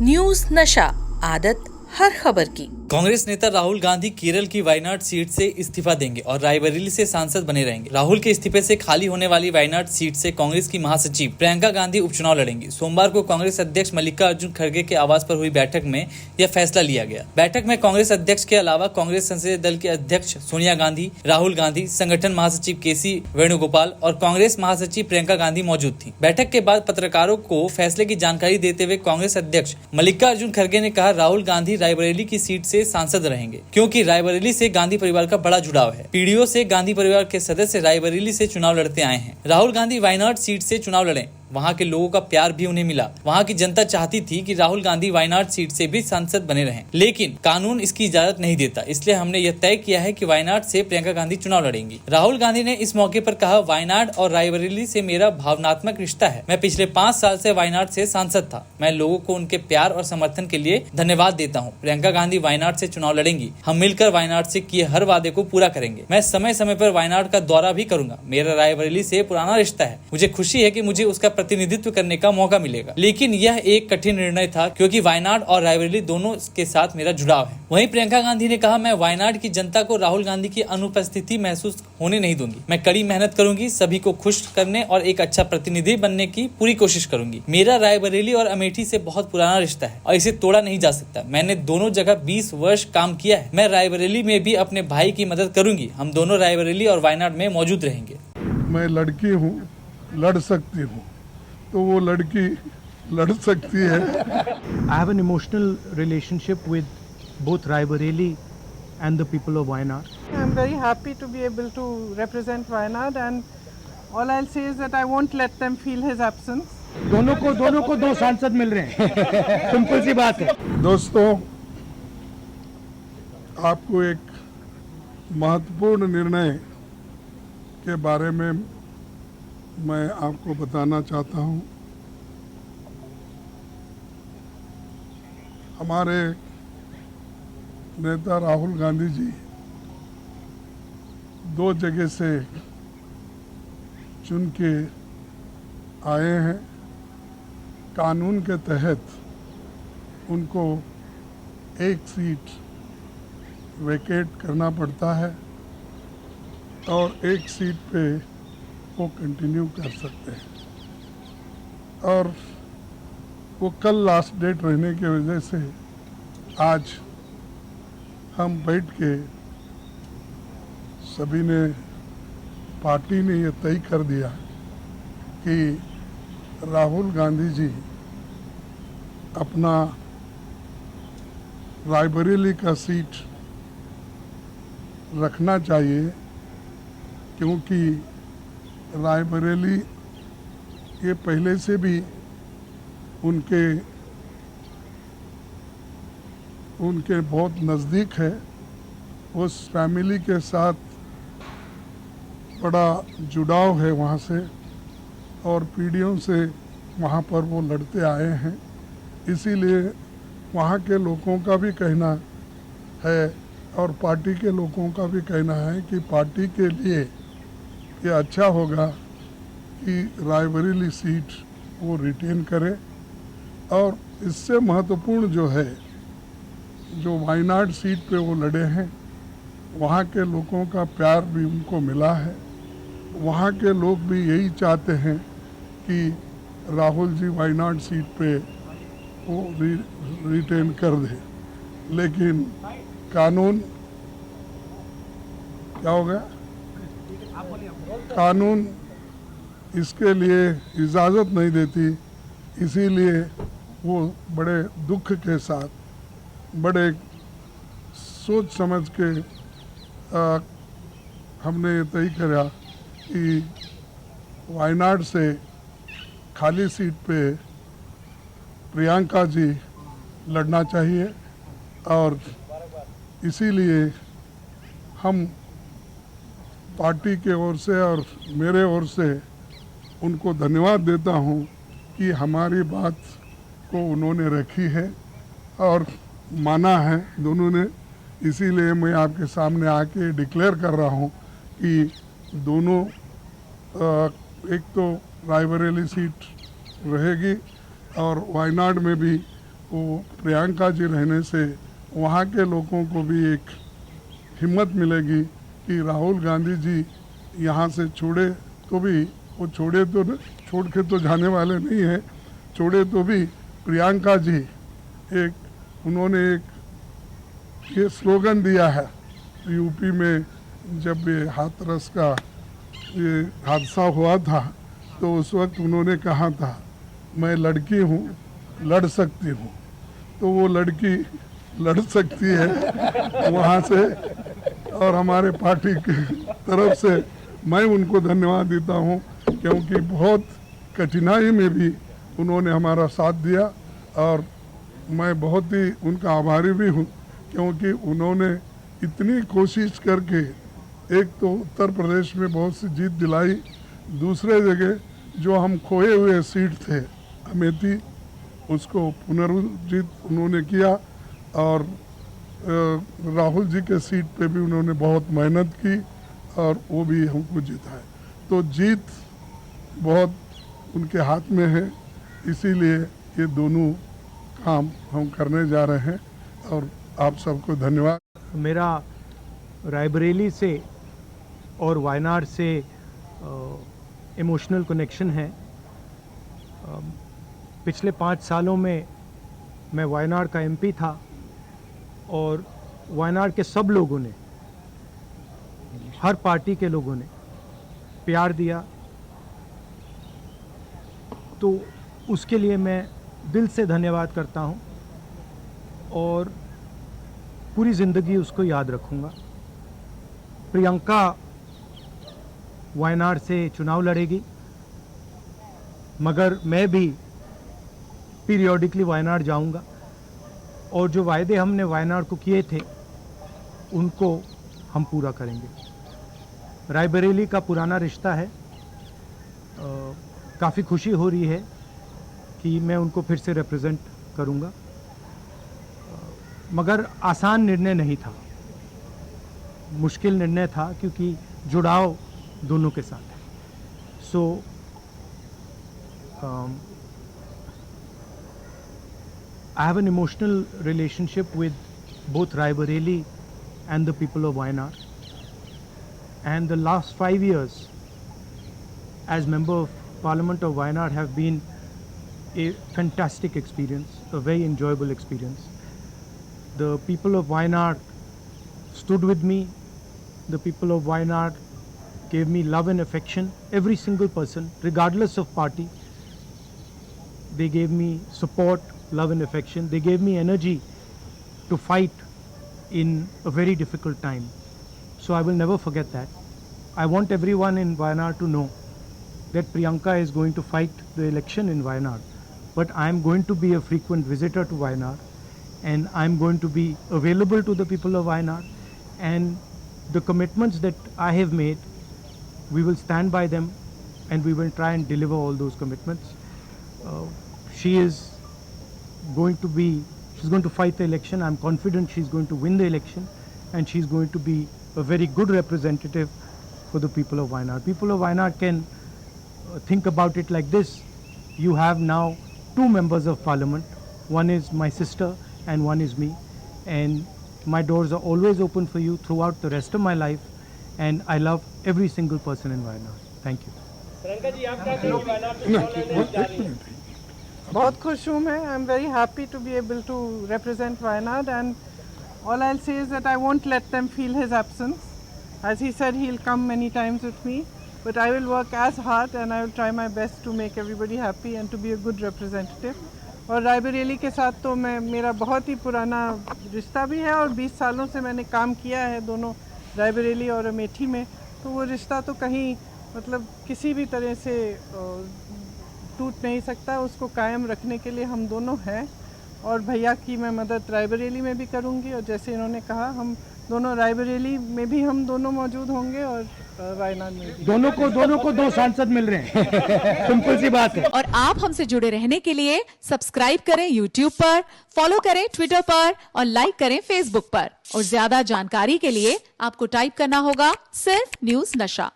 News नशा, आदत हर खबर की। कांग्रेस नेता राहुल गांधी केरल की वायनाड सीट से इस्तीफा देंगे और रायबरेली से सांसद बने रहेंगे। राहुल के इस्तीफे से खाली होने वाली वायनाड सीट से कांग्रेस की महासचिव प्रियंका गांधी उपचुनाव लड़ेंगी। सोमवार को कांग्रेस अध्यक्ष मल्लिकार्जुन खड़गे के आवास पर हुई बैठक में यह फैसला लिया गया। बैठक में कांग्रेस अध्यक्ष के अलावा कांग्रेस संसदीय दल के अध्यक्ष सोनिया गांधी, राहुल गांधी, संगठन महासचिव केसी वेणुगोपाल और कांग्रेस महासचिव प्रियंका गांधी मौजूद थी। बैठक के बाद पत्रकारों को फैसले की जानकारी देते हुए कांग्रेस अध्यक्ष मल्लिकार्जुन खड़गे ने कहा, राहुल गांधी रायबरेली की सीट से सांसद रहेंगे क्योंकि रायबरेली से गांधी परिवार का बड़ा जुड़ाव है। पीढ़ियों से गांधी परिवार के सदस्य रायबरेली से चुनाव लड़ते आए हैं। राहुल गांधी वायनाड सीट से चुनाव लड़े, वहां के लोगों का प्यार भी उन्हें मिला। वहां की जनता चाहती थी कि राहुल गांधी वायनाड सीट से भी सांसद बने रहें, लेकिन कानून इसकी इजाजत नहीं देता, इसलिए हमने यह तय किया है कि वायनाड से प्रियंका गांधी चुनाव लड़ेंगी। राहुल गांधी ने इस मौके पर कहा, वायनाड और रायबरेली से मेरा भावनात्मक रिश्ता है। मैं पिछले 5 साल से वायनाड से सांसद था। मैं लोगों को उनके प्यार और समर्थन के लिए धन्यवाद देता हूँ। प्रियंका गांधी वायनाड से चुनाव लड़ेंगी। हम मिलकर वायनाड से किए हर वादे को पूरा करेंगे। मैं समय समय पर वायनाड का दौरा भी करूंगा। मेरा रायबरेली से पुराना रिश्ता है। मुझे खुशी है कि मुझे उसका प्रतिनिधित्व करने का मौका मिलेगा, लेकिन यह एक कठिन निर्णय था क्योंकि वायनाड और रायबरेली दोनों के साथ मेरा जुड़ाव है। वहीं प्रियंका गांधी ने कहा, मैं वायनाड की जनता को राहुल गांधी की अनुपस्थिति महसूस होने नहीं दूंगी। मैं कड़ी मेहनत करूंगी, सभी को खुश करने और एक अच्छा प्रतिनिधि बनने की पूरी कोशिश करूंगी। मेरा रायबरेली और अमेठी से बहुत पुराना रिश्ता है और इसे तोड़ा नहीं जा सकता। मैंने दोनों जगह 20 वर्ष काम किया है। मैं रायबरेली में भी अपने भाई की मदद करूंगी। हम दोनों रायबरेली और वायनाड में मौजूद रहेंगे। मैं लड़की हूँ, लड़ सकती हूँ, तो वो लड़की लड़ सकती है। I have an emotional relationship with both Raebareli and the people of Wayanad. I'm very happy to be able to represent Wayanad, and all I'll say is that I won't let them feel his absence. दोनों को 2 सांसद मिल रहे हैं। Simple सी बात है। दोस्तों, आपको एक महत्वपूर्ण निर्णय के बारे में मैं आपको बताना चाहता हूं। हमारे नेता राहुल गांधी जी 2 जगह से चुन के आए हैं। कानून के तहत उनको एक सीट वेकेट करना पड़ता है और एक सीट पे वो कंटिन्यू कर सकते हैं, और वो कल लास्ट डेट रहने की वजह से आज हम बैठ के सभी ने, पार्टी ने ये तय कर दिया कि राहुल गांधी जी अपना रायबरेली का सीट रखना चाहिए, क्योंकि रायबरेली ये पहले से भी उनके बहुत नज़दीक है। उस फैमिली के साथ बड़ा जुड़ाव है वहाँ से, और पीढ़ियों से वहाँ पर वो लड़ते आए हैं। इसीलिए वहाँ के लोगों का भी कहना है और पार्टी के लोगों का भी कहना है कि पार्टी के लिए ये अच्छा होगा कि रायबरेली सीट वो रिटेन करे। और इससे महत्वपूर्ण जो है, जो वायनाड सीट पे वो लड़े हैं, वहाँ के लोगों का प्यार भी उनको मिला है। वहाँ के लोग भी यही चाहते हैं कि राहुल जी वायनाड सीट पे वो रिटेन कर दे, लेकिन कानून क्या हो गया, कानून इसके लिए इजाज़त नहीं देती। इसीलिए वो बड़े दुख के साथ, बड़े सोच समझ के हमने ये तय करा कि वायनाड से खाली सीट पे प्रियंका जी लड़ना चाहिए, और इसीलिए हम पार्टी के ओर से और मेरे ओर से उनको धन्यवाद देता हूं कि हमारी बात को उन्होंने रखी है और माना है दोनों ने। इसीलिए मैं आपके सामने आके डिक्लेयर कर रहा हूं कि दोनों, एक तो रायबरेली सीट रहेगी और वायनाड में भी वो प्रियंका जी रहने से वहाँ के लोगों को भी एक हिम्मत मिलेगी कि राहुल गांधी जी यहाँ से छोड़े तो भी वो छोड़ के तो जाने वाले नहीं हैं, छोड़े तो भी प्रियंका जी उन्होंने एक ये स्लोगन दिया है यूपी में जब ये हाथरस का ये हादसा हुआ था तो उस वक्त उन्होंने कहा था मैं लड़की हूँ लड़ सकती हूँ, तो वो लड़की लड़ सकती है वहाँ से। और हमारे पार्टी की तरफ से मैं उनको धन्यवाद देता हूँ क्योंकि बहुत कठिनाई में भी उन्होंने हमारा साथ दिया और मैं बहुत ही उनका आभारी भी हूँ क्योंकि उन्होंने इतनी कोशिश करके एक तो उत्तर प्रदेश में बहुत सी जीत दिलाई, दूसरे जगह जो हम खोए हुए सीट थे अमेठी उसको पुनर्जीत उन्होंने किया और राहुल जी के सीट पे भी उन्होंने बहुत मेहनत की और वो भी हमको जिताए। तो जीत बहुत उनके हाथ में है, इसीलिए ये दोनों काम हम करने जा रहे हैं और आप सबको धन्यवाद। मेरा रायबरेली से और वायनाड से इमोशनल कनेक्शन है। पिछले 5 सालों में मैं वायनाड का एमपी था और वायनाड के सब लोगों ने, हर पार्टी के लोगों ने प्यार दिया, तो उसके लिए मैं दिल से धन्यवाद करता हूं और पूरी ज़िंदगी उसको याद रखूंगा। प्रियंका वायनाड से चुनाव लड़ेगी, मगर मैं भी पीरियोडिकली वायनाड जाऊंगा और जो वायदे हमने वायनाड को किए थे उनको हम पूरा करेंगे। रायबरेली का पुराना रिश्ता है, काफ़ी खुशी हो रही है कि मैं उनको फिर से रिप्रेजेंट करूंगा, मगर आसान निर्णय नहीं था, मुश्किल निर्णय था क्योंकि जुड़ाव दोनों के साथ है। सो I have an emotional relationship with both Raebareli and the people of Wayanad. And the last 5 years as Member of Parliament of Wayanad have been a fantastic experience, a very enjoyable experience. The people of Wayanad stood with me. The people of Wayanad gave me love and affection. Every single person, regardless of party, they gave me support, love and affection. They gave me energy to fight in a very difficult time. So I will never forget that. I want everyone in Wayanad to know that Priyanka is going to fight the election in Wayanad. But I am going to be a frequent visitor to Wayanad, and I am going to be available to the people of Wayanad. And the commitments that I have made, we will stand by them and we will try and deliver all those commitments. She's going to fight the election. I'm confident she's going to win the election, and she's going to be a very good representative for the people of Wayanad. People of Wayanad can think about it like this. You have now 2 members of parliament. One is my sister and one is me. And my doors are always open for you throughout the rest of my life. And I love every single person in Wayanad. Thank you. बहुत खुश हूँ मैं. I am very happy to be able to represent Wayanad and all I'll say is that I won't let them feel his absence. As he said, he'll come many times with me, but I will work as hard and I will try my best to make everybody happy and to be a good representative. और रायबरेली के साथ तो मेरा बहुत ही पुराना रिश्ता भी है और 20 सालों से मैंने काम किया है दोनों रायबरेली और अमेठी में, तो वो रिश्ता तो कहीं मतलब किसी भी तरह से टूट नहीं सकता. उसको कायम रखने के लिए हम दोनों हैं और भैया की मैं मदद रायबरेली में भी करूंगी और जैसे इन्होंने कहा हम दोनों रायबरेली में भी हम दोनों मौजूद होंगे और वायनाड में भी. दोनों को 2 सांसद मिल रहे हैं. सिंपल सी बात है. और आप हमसे जुड़े रहने के लिए सब्सक्राइब करें YouTube पर, फॉलो करें Twitter पर और लाइक करें Facebook पर. और ज्यादा जानकारी के लिए आपको टाइप करना होगा सिर्फ न्यूज़ नशा.